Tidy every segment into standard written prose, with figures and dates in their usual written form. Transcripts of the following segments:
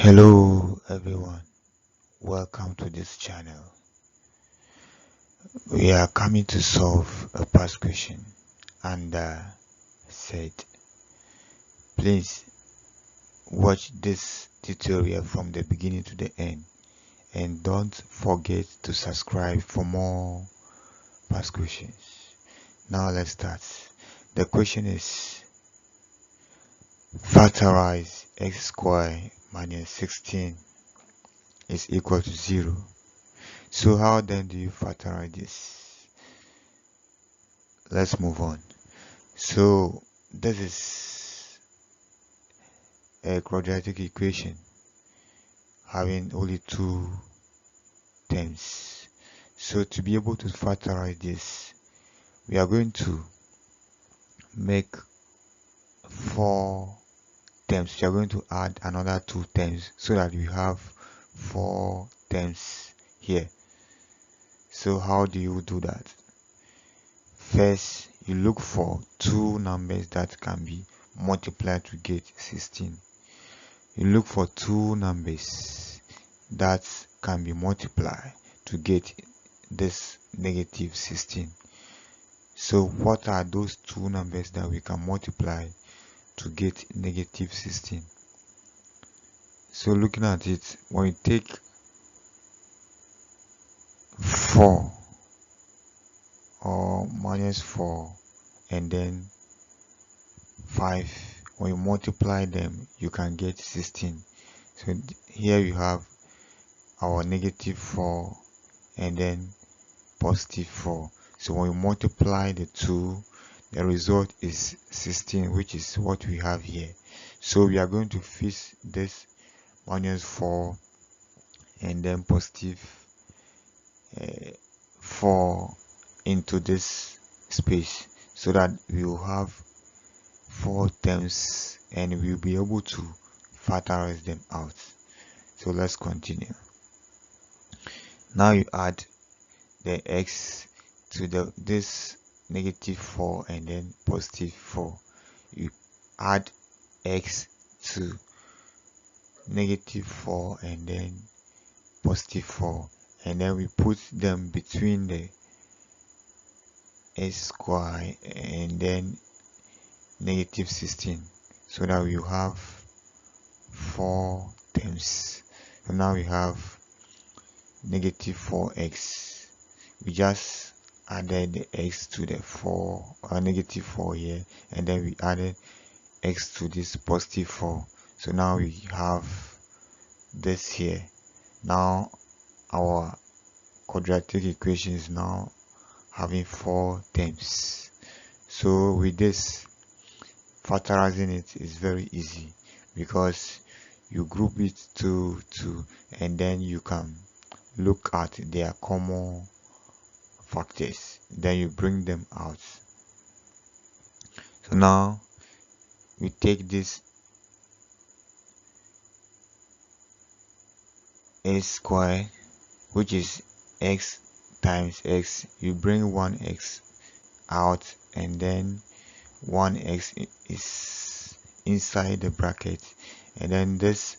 Hello everyone, welcome to this channel. We are coming to solve a past question and said, please watch this tutorial from the beginning to the end and don't forget to subscribe for more past questions. Now let's start. The question is, factorize x squared minus 16 is equal to 0. So how then do you factorize this? Let's move on. So this is a quadratic equation having only two terms. So to be able to factorize this, we are going to make 4 terms. We are going to add another 2 terms so that we have 4 terms here. So how do you do that? First, you look for 2 numbers that can be multiplied to get 16. You look for 2 numbers that can be multiplied to get this negative 16. So what are those 2 numbers that we can multiply to get negative 16? So looking at it, when you take 4 or minus 4 and then 5, when you multiply them you can get 16. So here you have our negative 4 and then positive 4. So when you multiply the two, the result is 16, which is what we have here. So we are going to fix this minus 4 and then positive 4 into this space so that we will have 4 terms and we'll be able to factorize them out. So let's continue. Now you add the x to this negative 4 and then positive 4. You add x to negative 4 and then positive 4, and then we put them between the x squared and then negative 16 so that we have 4 terms. So now we have negative 4x. We just added the x to the 4 or negative 4 here, and then we added x to this positive 4. So now we have this here. Now our quadratic equation is now having 4 terms. So with this, factorizing it is very easy because you group it to 2 and then you can look at their common factors, then you bring them out. So now we take this x squared, which is x times x, you bring 1x out and then 1x is inside the bracket, and then this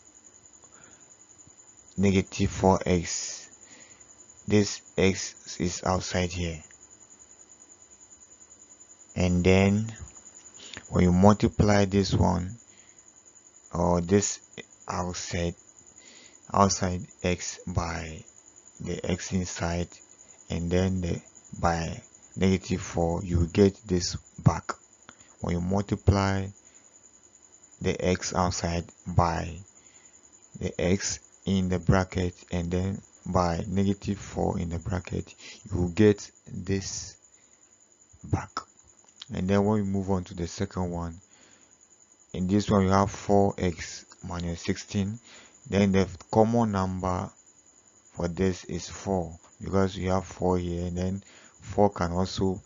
negative 4x, this x is outside here, and then when you multiply this one or this outside x by the x inside and then by negative 4, you get this back. When you multiply the x outside by the x in the bracket and then by negative 4 in the bracket, you will get this back. And then when we move on to the second one, in this one we have 4x minus 16. Then the common number for this is 4 because we have 4 here, and then 4 can also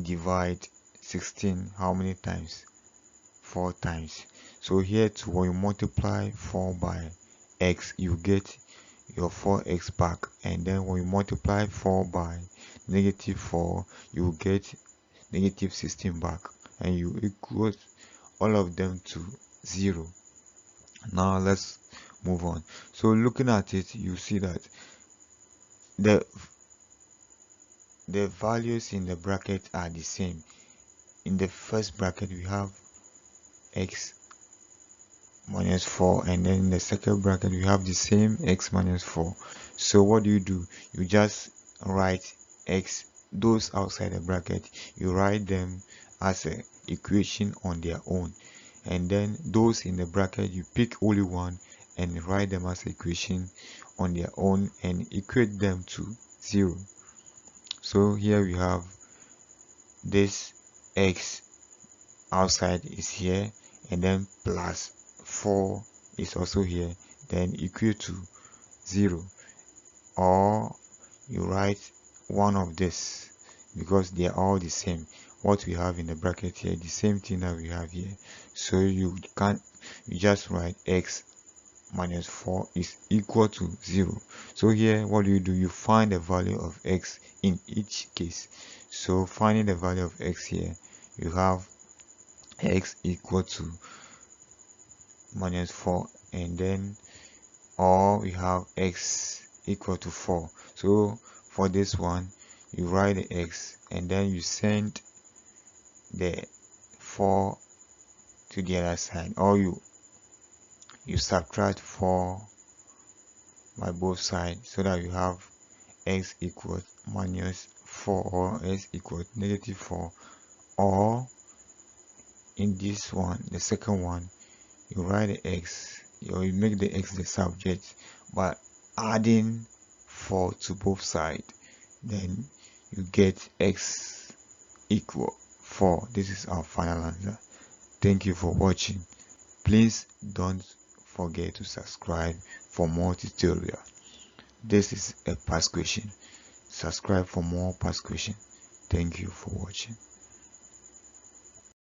divide 16 how many times? 4 times. So here too, when you multiply 4 by x, you get your 4x back, and then when you multiply 4 by negative 4, you get negative 16 back, and you equal all of them to 0. Now let's move on. So looking at it, you see that the the values in the bracket are the same. In the first bracket we have x minus 4, and then in the second bracket we have the same x minus 4. So what do? You just write x, those outside the bracket, you write them as a equation on their own, and then those in the bracket you pick only one and write them as equation on their own and equate them to 0. So here we have this x outside is here, and then plus 4 is also here, then equal to 0. Or you write one of this because they are all the same. What we have in the bracket here, the same thing that we have here. So you just write x minus 4 is equal to 0. So here what do? You find the value of x in each case. So finding the value of x here, you have x equal to minus 4, and then or we have x equal to 4. So for this one, you write the x and then you send the 4 to the other side, or you subtract 4 by both sides, so that you have x equals minus 4 or x equals negative 4. Or in this one, the second one, you write the x, or you make the x the subject by adding 4 to both sides, then you get x equal 4. This is our final answer. Thank you for watching. Please don't forget to subscribe for more tutorial. This is a past question. Subscribe for more past question. Thank you for watching.